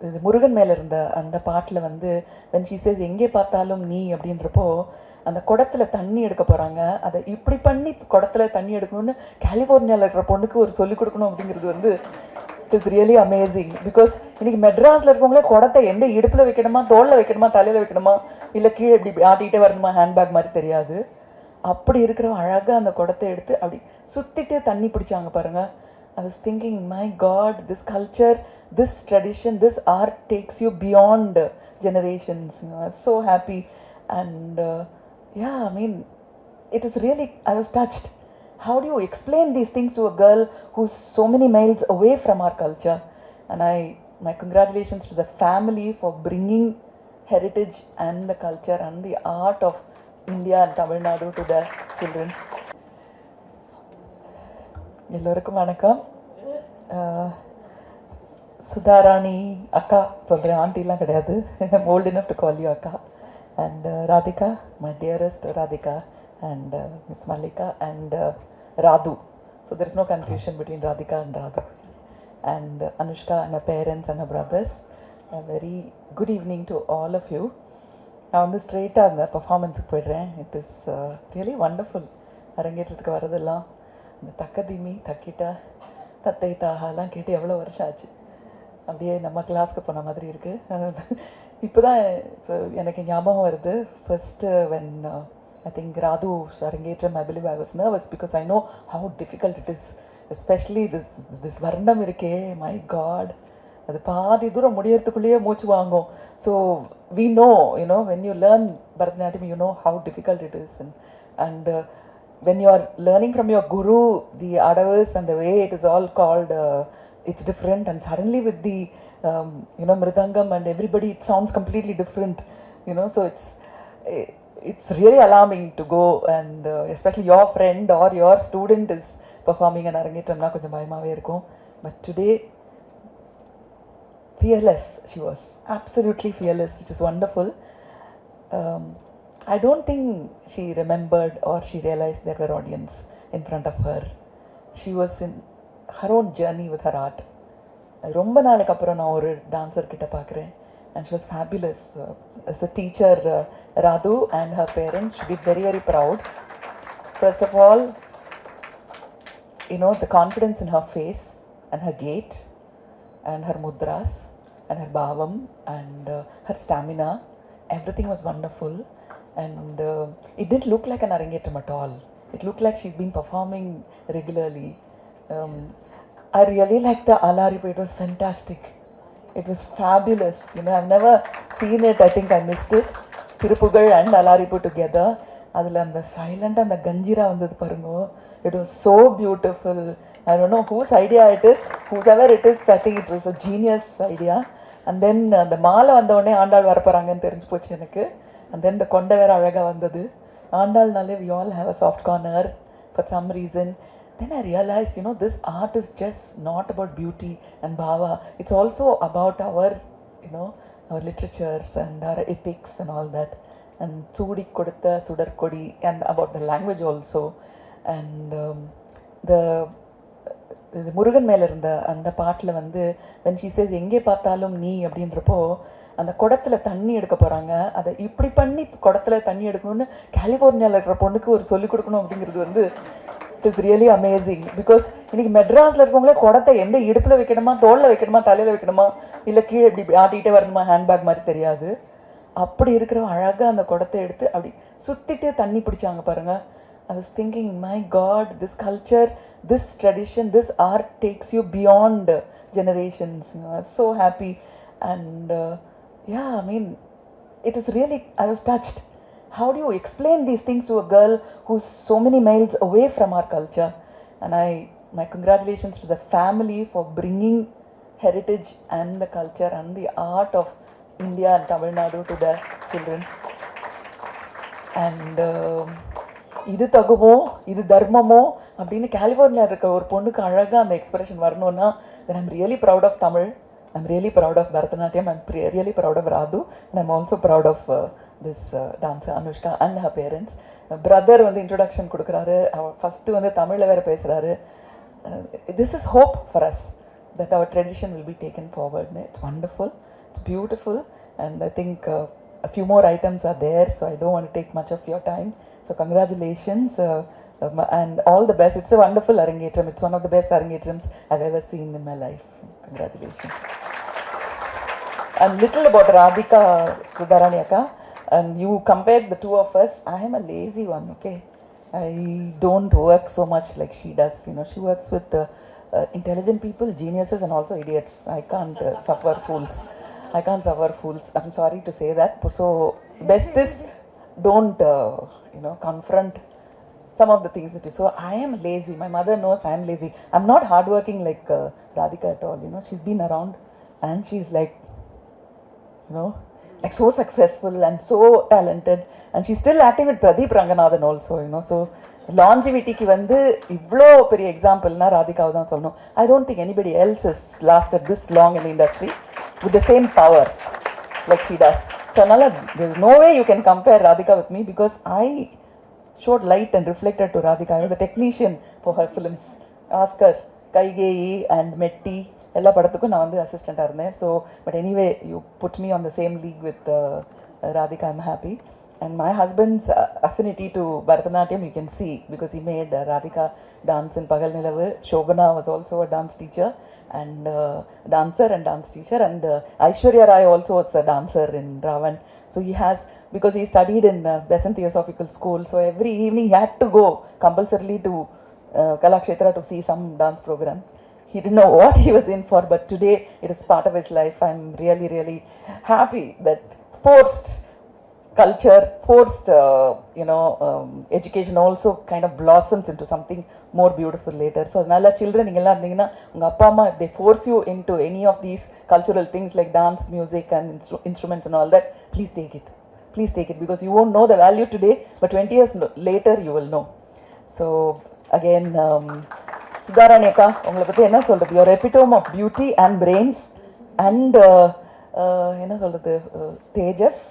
இது முருகன் மேலே இருந்த அந்த பாட்டில் வந்து when she says எங்கே பார்த்தாலும் நீ அப்படின்றப்போ அந்த குடத்துல தண்ணி எடுக்க போகிறாங்க. அதை இப்படி பண்ணி குடத்துல தண்ணி எடுக்கணும்னு கலிஃபோர்னியாவில் இருக்கிற பொண்ணுக்கு ஒரு சொல்லிக் கொடுக்கணும் அப்படிங்கிறது வந்து it is really amazing. Because இன்னைக்கு மெட்ராஸில் இருக்கவங்களே குடத்தை எந்த இடுப்பில் வைக்கணுமா, தோளில் வைக்கணுமா, தலையில் வைக்கணுமா, இல்லை கீழே இப்படி ஆட்டிகிட்டே வரணுமா, ஹேண்ட்பேக் மாதிரி தெரியாது. அப்படி இருக்கிற அழகாக அந்த குடத்தை எடுத்து அப்படி சுற்றிட்டு தண்ணி பிடிச்சாங்க பாருங்கள். I was thinking, my God, this culture, this tradition, this art takes you beyond generations. You know, I'm so happy. And yeah, I mean, it was really, I was touched. How do you explain these things to a girl who's so many miles away from our culture? And my congratulations to the family for bringing heritage and the culture and the art of India and Tamil Nadu to the children. எல்லோருக்கும் வணக்கம். சுதாராணி அக்கா சொல்கிறேன், ஆண்டிலாம் கிடையாது. I'm old enough to call you அக்கா. And Radhika, my dearest Radhika, and Miss Malika, and Radhu. So there is no confusion between Radhika and Radhu. And Anushka and her parents and her brothers. A very good evening to all of you. நான் வந்து ஸ்ட்ரெயிட்டாக அந்த பர்ஃபார்மன்ஸுக்கு போய்டுறேன். It is really wonderful. அரங்கேற்றத்துக்கு வரதெல்லாம் இந்த தக்கதிமி தக்கிட்ட தத்தை தாகாலாம் கேட்டு எவ்வளோ வருஷம் ஆச்சு. அப்படியே நம்ம கிளாஸ்க்கு போன மாதிரி இருக்குது. இப்போ தான் எனக்கு ஞாபகம் வருது. ஃபர்ஸ்ட்டு வென் ஐ திங்க் ராது's அரங்கேற்றம், I believe I was nervous because I know how difficult it is, especially this வர்ணம் இருக்கே, my God, அது பாதி தூரம் முடியறதுக்குள்ளேயே மூச்சு வாங்கும். So we know, you know, when you learn Bharatanatyam, you know how difficult it is. And when you are learning from your guru, the adavas and the way it is all called, it's different. And suddenly with the you know, mridangam and everybody, it sounds completely different, you know. So it's really alarming to go, and especially your friend or your student is performing an arangetramna konjam bayamave irukum. But today, fearless, she was absolutely fearless, which is wonderful. I don't think she remembered or she realized there were audience in front of her. She was in her own journey with her art. ரொம்ப நாளைக்கு அப்புறம் நான் ஒரு dancer கிட்ட பார்க்குறேன். And she was fabulous. As a teacher, Radhu and her parents should be very, very proud. First of all, you know, the confidence in her face and her gait and her mudras and her bhavam and her stamina, everything was wonderful. And it didn't look like an arangetram at all. It looked like she's been performing regularly. I really liked the Alaripu. It was fantastic. It was fabulous. You know, I've never seen it. I think I missed it. Tirupugal and Alaripu together. Adula and the silent and the ganjira vandadu parungo. It was so beautiful. I don't know whose idea it is. Whoever it is, I think it was a genius idea. And then the mala vandavone aandal varaparanga therinju pochu enakku. And then the konda vera alaga vandadu. Aandal nalle we all have a soft corner for some reason. Then I realized, you know, this art is just not about beauty and bhava. It's also about our, you know, our literatures and our epics and all that. And Sudi Kodutha, Sudar Kodi, and about the language also. And the Murugan மேலே இருந்த அந்த பாட்டில் வந்து when she says எங்கே பார்த்தாலும் நீ அப்படின்றப்போ அந்த குடத்துல தண்ணி எடுக்க போகிறாங்க. அதை இப்படி பண்ணி குடத்துல தண்ணி எடுக்கணும்னு கலிஃபோர்னியாவில் இருக்கிற பொண்ணுக்கு ஒரு சொல்லிக் கொடுக்கணும் அப்படிங்கிறது வந்து it is really amazing. Because இன்னைக்கு மெட்ராஸில் இருக்கவங்களே குடத்தை எந்த இடுப்பில் வைக்கணுமா, தோளில் வைக்கணுமா, தலையில் வைக்கணுமா, இல்லை கீழே இப்படி ஆட்டிகிட்டே வரணுமா, ஹேண்ட்பேக் மாதிரி தெரியாது. அப்படி இருக்கிற அழகாக அந்த குடத்தை எடுத்து அப்படி சுற்றிட்டு தண்ணி பிடிச்சாங்க பாருங்கள். I was thinking, my God, this culture, this tradition, this art takes you beyond generations. You know, I'm so happy. And yeah, I mean, it was really, I was touched. How do you explain these things to a girl who's so many miles away from our culture? And my congratulations to the family for bringing heritage and the culture and the art of India and Tamil Nadu to the children. And இது தகுமோ இது தர்மமோ அப்படின்னு California இருக்க ஒரு பொண்ணுக்கு அழகாக அந்த expression வரணும்னா then I'm really proud of Tamil. I'm really proud of Bharatanatyam. I'm really proud of Radhu. And I'm also proud of this dancer Anushka and her parents. Brother வந்து இன்ட்ரோடக்ஷன் கொடுக்குறாரு. First வந்து தமிழில் வேறு பேசுகிறாரு. This is hope for us. that our tradition will be taken forward. It's wonderful, it's beautiful, and I think a few more items are there, so I don't want to take much of your time. So congratulations and all the best. It's a wonderful arangetram. It's one of the best arangetrams I've ever seen in my life. Congratulations. And little about Radhika Sudharani Akka, and you compared the two of us. I am a lazy one, okay? I don't work so much like she does. You know, she works with intelligent people, geniuses, and also idiots. I can't suffer fools. I can't suffer fools. I'm sorry to say that. So best is don't confront some of the things that you. So I am lazy. My mother knows I am lazy. I'm not hardworking like Radhika at all. You know, she's been around, and she's like so successful and so talented, and she's still acting with Pradeep Ranganathan also. So longevity-க்கு வந்து இவ்வளோ பெரிய எக்ஸாம்பிள்னா ராதிகாவை தான் சொல்லணும். I don't think anybody else has lasted this long in the industry with the same power like she does. So அதனால there's no way you can compare Radhika with me, because I showed light and reflected to Radhika. I was a technician for her films. Oscar, Kaigeyi and Metti, எல்லா படத்துக்கும் நான் வந்து அசிஸ்டண்ட்டாக இருந்தேன். So but anyway you put me on the same league with Radhika. I'm happy. And my husband's affinity to Bharatanatyam you can see, because he made Radhika dance in Pagal Nilavu. Shobana was also a dance teacher and dancer and dance teacher, and Aishwarya Rai also was a dancer in Ravan. So he has, because he studied in Besant Theosophical School, so every evening he had to go compulsorily to Kalakshetra to see some dance program. He didn't know what he was in for, but today it is part of his life. I'm really, really happy that forced culture, forced education also kind of blossoms into something more beautiful later. So nalla children ningala irundinga unga appa amma, if they force you into any of these cultural things like dance, music and instruments and all that, please take it. Please take it, because you won't know the value today, but 20 years later you will know. So again, Sudharani Akka, உங்களை பற்றி என்ன சொல்கிறது? Your epitome of beauty and brains and என்ன சொல்கிறது, தேஜஸ்